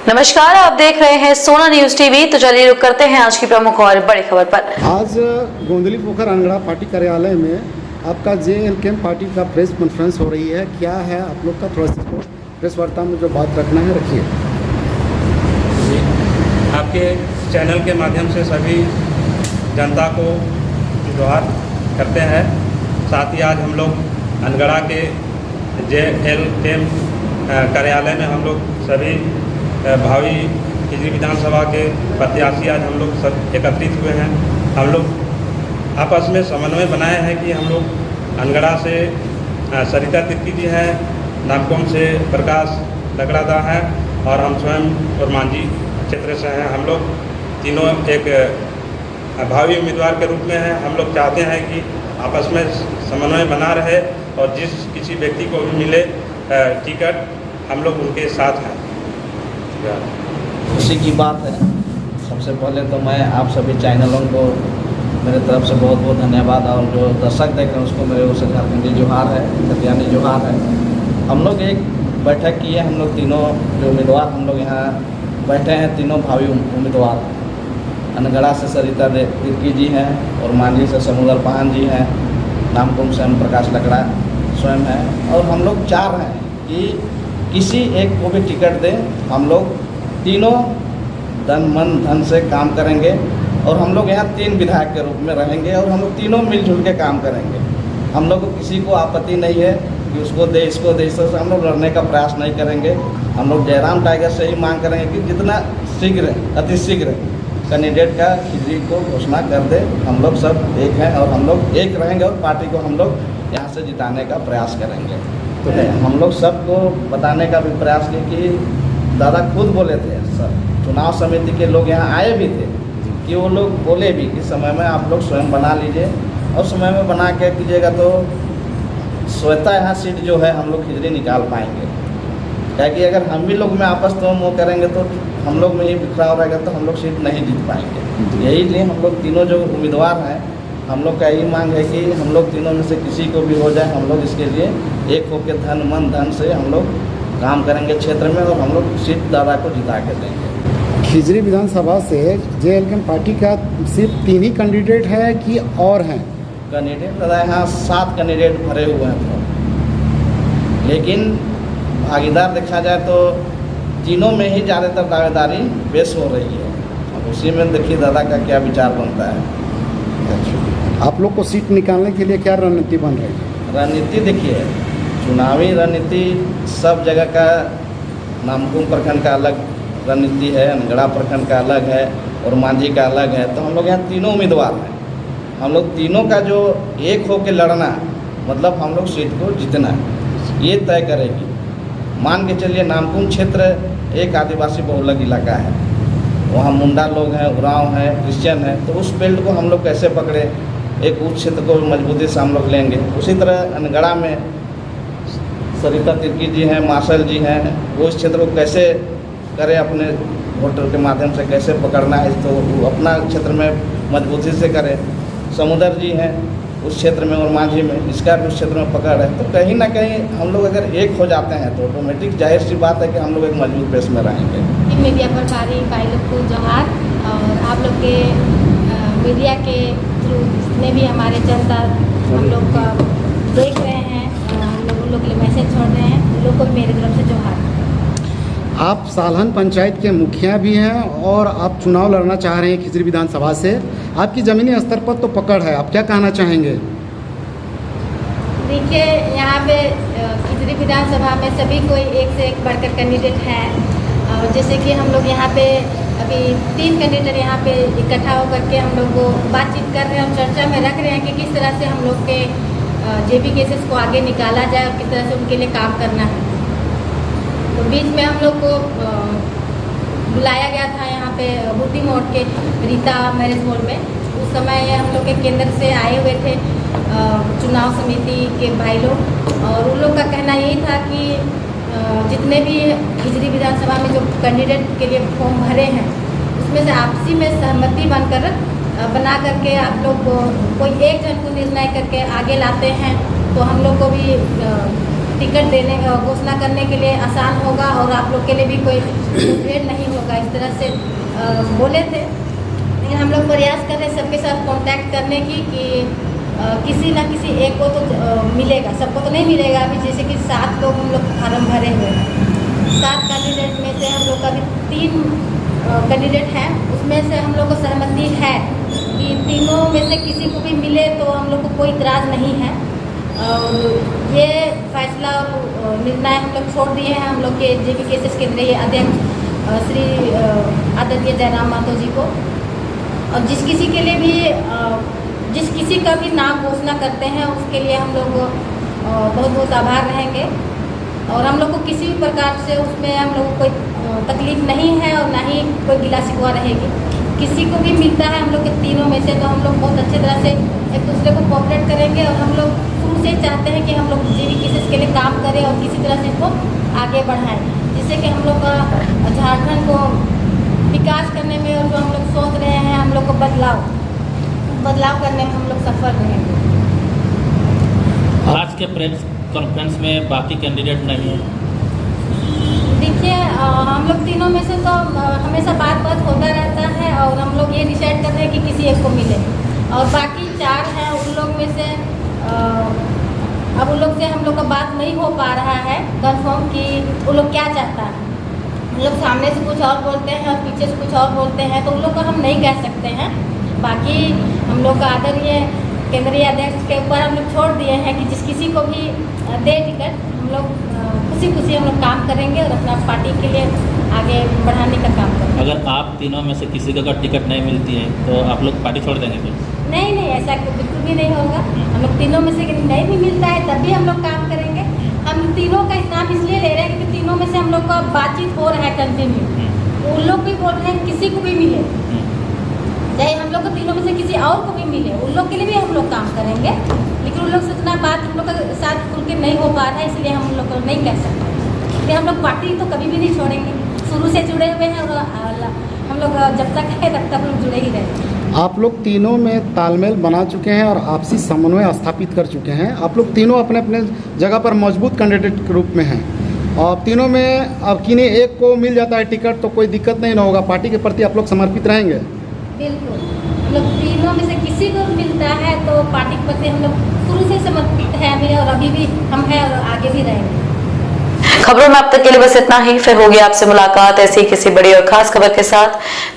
नमस्कार, आप देख रहे हैं सोना न्यूज टीवी। तो चलिए रुक करते हैं आज की प्रमुख और बड़ी खबर पर। आज गोंदली पोखर अनगड़ा पार्टी कार्यालय में आपका JLK पार्टी का प्रेस कॉन्फ्रेंस हो रही है। क्या है आप लोग का, थोड़ा सा प्रेस वार्ता में जो बात रखना है रखिए। आपके चैनल के माध्यम से सभी जनता को जोहार करते हैं। साथ ही आज हम लोग अनगड़ा के JLK कार्यालय में हम लोग सभी भावी खिजरी विधानसभा के प्रत्याशी आज हम लोग सब एकत्रित हुए हैं। हम लोग आपस में समन्वय बनाए हैं कि हम लोग अनगड़ा से सरिता तिर्की जी हैं, नामकोम से प्रकाश लगड़ादा है और हम स्वयं और मांझी क्षेत्र से हैं। हम लोग तीनों एक भावी उम्मीदवार के रूप में हैं। हम लोग चाहते हैं कि आपस में समन्वय बना रहे और जिस किसी व्यक्ति को भी मिले टिकट हम लोग उनके साथ हैं। खुशी की बात है। सबसे पहले तो मैं आप सभी चैनलों को मेरे तरफ से बहुत बहुत धन्यवाद, और जो दर्शक देख रहे हैं उसको मेरे ओर से झारखंडी जोहार है, सत्यानी जोहार है। हम लोग एक बैठक की है। हम लोग तीनों जो उम्मीदवार हम लोग यहाँ बैठे हैं, तीनों भावी उम्मीदवार अनगड़ा से सरिता तिर्की जी हैं और मांझी से समुद्र पाहन जी हैं, नामकुम से हम प्रकाश लगड़ा स्वयं हैं। और हम लोग चाह रहे हैं कि किसी एक को भी टिकट दें। हम लोग तीनों तन मन धन से काम करेंगे और हम लोग यहाँ 3 विधायक के रूप में रहेंगे और हम लोग तीनों मिलजुल के काम करेंगे। हम लोग को किसी को आपत्ति नहीं है कि उसको दे इसको दे, इससे हम लोग लड़ने का प्रयास नहीं करेंगे। हम लोग जयराम टाइगर से ही मांग करेंगे कि जितना शीघ्र अतिशीघ्र कैंडिडेट का खिजरी को घोषणा कर दे। हम लोग सब एक हैं और हम लोग एक रहेंगे और पार्टी को हम लोग यहाँ से जिताने का प्रयास करेंगे। तो हम लोग सबको बताने का भी प्रयास किए कि दादा खुद बोले थे, सर चुनाव समिति के लोग यहाँ आए भी थे कि वो लोग बोले भी कि समय में आप लोग स्वयं बना लीजिए और समय में बना के कीजिएगा तो स्वतः यहाँ सीट जो है हम लोग खिजरी निकाल पाएंगे। क्या कि अगर हम भी लोग में आपस तो वो करेंगे तो हम लोग में ही बिखराव रहेगा तो हम लोग सीट नहीं जीत पाएंगे। यही लिए हम लोग तीनों जो उम्मीदवार हैं, हम लोग का यही मांग है कि हम लोग तीनों में से किसी को भी हो जाए, हम लोग इसके लिए एक होकर तन मन धन से हम लोग काम करेंगे क्षेत्र में और हम लोग सीट दादा को जिता के देंगे। खिजरी विधानसभा से JLK पार्टी का सिर्फ 3 ही कैंडिडेट है कि और हैं? कैंडिडेट दादा यहाँ 7 कैंडिडेट भरे हुए हैं, लेकिन भागीदार देखा जाए तो तीनों में ही ज़्यादातर दावेदारी पेश हो रही है। अब उसी में देखिए दादा का क्या विचार बनता है। आप लोग को सीट निकालने के लिए क्या रणनीति बन रही है? रणनीति देखिए, चुनावी रणनीति सब जगह का, नामकुम प्रखंड का अलग रणनीति है, अनगड़ा प्रखंड का अलग है और मांझी का अलग है। तो हम लोग यहाँ तीनों उम्मीदवार हैं। हम लोग तीनों का जो एक होकर लड़ना, मतलब हम लोग सीट को जीतना ये तय करेगी। मान के चलिए नामकुम क्षेत्र एक आदिवासी बहुलक इलाका है, वहाँ मुंडा लोग हैं, उरांव हैं, क्रिश्चियन हैं, तो उस बेल्ट को हम लोग कैसे पकड़े, एक उस क्षेत्र को मजबूती से हम लोग लेंगे। उसी तरह अनगड़ा में सरिता तिर्की जी हैं, मार्शल जी हैं, वो इस क्षेत्र को कैसे करें, अपने वोटर के माध्यम से कैसे पकड़ना है तो वो अपना क्षेत्र में मजबूती से करें। समुद्र जी हैं उस क्षेत्र में और मांझी में, इसका भी उस क्षेत्र में पकड़ है। तो कहीं ना कहीं हम लोग अगर एक हो जाते हैं तो ऑटोमेटिक जाहिर सी बात है कि हम लोग एक मजबूत बेस में रहेंगे। मीडिया पर भाई लोग को जोहार, और आप लोग के मीडिया के थ्रू जितने भी हमारे जनता हम लोग का देख रहे हैं, हम लोग उन लोग के लिए मैसेज छोड़ रहे हैं, उन लोग को मेरी तरफ से जोहार। आप सालहन पंचायत के मुखिया भी हैं और आप चुनाव लड़ना चाह रहे हैं खिजरी विधानसभा से। आपकी ज़मीनी स्तर पर तो पकड़ है, आप क्या कहना चाहेंगे? देखिए, यहाँ पे खिजरी विधानसभा में सभी कोई एक से एक बढ़कर कैंडिडेट है। और जैसे कि हम लोग यहाँ पे अभी 3 कैंडिडेट यहाँ पे इकट्ठा होकर के हम लोग को बातचीत कर रहे हैं और चर्चा में रख रहे हैं कि किस तरह से हम लोग के JB केसेस को आगे निकाला जाए और किस तरह से उनके लिए काम करना है। तो बीच में हम लोग को बुलाया गया था यहाँ पे बूटी मोड़ के रीता मैरिज हॉल में। उस समय हम लोग के केंद्र से आए हुए थे चुनाव समिति के भाई लोग, और उन लोग का कहना यही था कि जितने भी खिजरी विधानसभा में जो कैंडिडेट के लिए फॉर्म भरे हैं उसमें से आपसी में सहमति बना करके आप लोग कोई एक जन को निर्णय करके आगे लाते हैं तो हम लोग को भी टिकट देने घोषणा करने के लिए आसान होगा और आप लोग के लिए भी कोई भीड़ नहीं होगा, इस तरह से बोले थे। लेकिन हम लोग प्रयास कर रहे हैं सबके साथ कांटेक्ट करने की कि किसी ना किसी एक को तो मिलेगा, सबको तो नहीं मिलेगा। अभी जैसे कि 7 लोग हम लोग फार्म भरे हुए हैं, 7 कैंडिडेट में से हम लोग का भी 3 कैंडिडेट हैं, उसमें से हम लोग को सहमति है कि तीनों में से किसी को भी मिले तो हम लोग को कोई इतराज़ नहीं है। और ये फैसला और निर्णय हम लोग छोड़ दिए हैं हम लोग के JPKSS केंद्रीय अध्यक्ष श्री आदरणीय जयराम महतो जी को। और जिस किसी का भी नाम घोषणा करते हैं उसके लिए हम लोग बहुत बहुत आभार रहेंगे। और हम लोग को किसी भी प्रकार से उसमें हम लोग को कोई तकलीफ नहीं है और ना ही कोई गिला शिकवा रहेगी। किसी को भी मिलता है हम लोग के तीनों में से तो हम लोग बहुत अच्छे तरह से एक दूसरे को कोऑपरेट करेंगे। और हम लोग शुरू से चाहते हैं कि हम लोग JPKSS के लिए काम करें और किसी तरह से इसको आगे बढ़ाएं, जिससे कि हम लोग का झारखंड को विकास करने में और जो हम लोग सोच रहे हैं हम लोग को बदलाव करने में हम लोग सफल रहेंगे। आज के प्रेस कॉन्फ्रेंस में बाकी कैंडिडेट नहीं है। देखिए हम लोग तीनों में से तो हमेशा बात होता रहता है और हम लोग ये डिसाइड कर रहे हैं कि किसी एक को मिले। और बाकी 4 हैं, उन लोग में से अब उन लोग से हम लोग का बात नहीं हो पा रहा है कंफर्म कि वो लोग क्या चाहता है। उन लोग सामने से कुछ और बोलते हैं और पीछे से कुछ और बोलते हैं, तो उन लोग को हम नहीं कह सकते हैं। बाकी हम लोग का आदरणीय केंद्रीय अध्यक्ष के ऊपर हम लोग छोड़ दिए हैं कि जिस किसी को भी दे टिकट हम लोग खुशी हम लोग काम करेंगे और अपना पार्टी के लिए आगे बढ़ाने का काम करेंगे। अगर आप तीनों में से किसी को अगर टिकट नहीं मिलती है तो आप लोग पार्टी छोड़ देंगे फिर? नहीं, ऐसा बिल्कुल भी नहीं होगा। हम लोग तीनों में से नहीं भी मिलता है तब भी हम लोग काम करेंगे। हम तीनों का नाम इसलिए ले रहे हैं क्योंकि तीनों में से हम लोग का बातचीत हो रहा है कंटिन्यू। उन लोग भी बोल रहे हैं किसी को भी मिले, चाहे हम लोग को तीनों में से किसी और को भी मिले, उन लोग के लिए भी हम लोग काम करेंगे। लेकिन उन लोग से इतना बात हम लोग के साथ खुल के नहीं हो पा रहा है, इसलिए हम लोग को नहीं कह सकते। इसलिए हम लोग पार्टी तो कभी भी नहीं छोड़ेंगे, शुरू से जुड़े हुए हैं और हम लोग जब तक है तब तक हम लोग जुड़े ही रहेंगे। आप लोग तीनों में तालमेल बना चुके हैं और आपसी समन्वय स्थापित कर चुके हैं। आप लोग तीनों अपने अपने जगह पर मजबूत कैंडिडेट के रूप में हैं और तीनों में अब किन्हीं एक को मिल जाता है टिकट तो कोई दिक्कत नहीं ना होगा। पार्टी के प्रति आप लोग समर्पित रहेंगे? बिल्कुल, हम लोग तीनों में से किसी को मिलता है तो पार्टी के प्रति हम लोग शुरू से समर्पित हैं भी और अभी भी हम हैं और आगे भी रहेंगे। खबरों में अब तक के लिए बस इतना ही। फिर होगी आपसे मुलाकात ऐसी किसी बड़ी और खास खबर के साथ।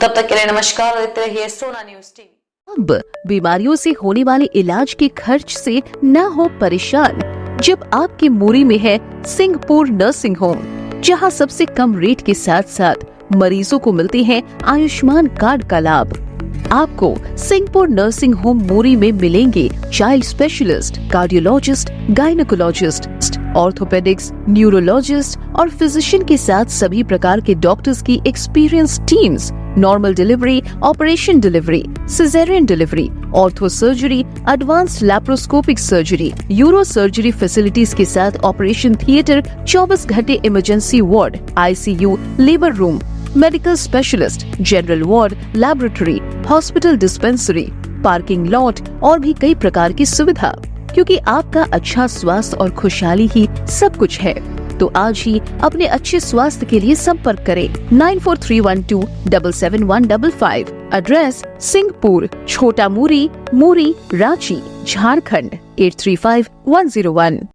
तब तक के लिए नमस्कार और देखते रहिए सोना न्यूज़ टीवी। अब बीमारियों से होने वाले इलाज के खर्च से न हो परेशान जब आपके मोरी में है सिंहपुर नर्सिंग होम, जहां सबसे कम रेट के साथ साथ मरीजों को मिलते हैं आयुष्मान कार्ड का लाभ। आपको सिंहपुर नर्सिंग होम मोरी में मिलेंगे child specialist, cardiologist, gynaecologist, orthopaedics, neurologist और फिजिशियन के साथ सभी प्रकार के डॉक्टर्स की experience teams, normal delivery, operation delivery, caesarean delivery, ortho surgery, advanced laparoscopic surgery, euro surgery facilities के साथ ऑपरेशन थिएटर, 24 घंटे emergency ward, ICU, labour room, medical specialist, general ward, laboratory, hospital dispensary, parking lot और भी कई प्रकार की सुविधा। क्योंकि आपका अच्छा स्वास्थ्य और खुशहाली ही सब कुछ है, तो आज ही अपने अच्छे स्वास्थ्य के लिए संपर्क करें 9431277155। एड्रेस सिंहपुर, छोटा मूरी, रांची, झारखंड 835101।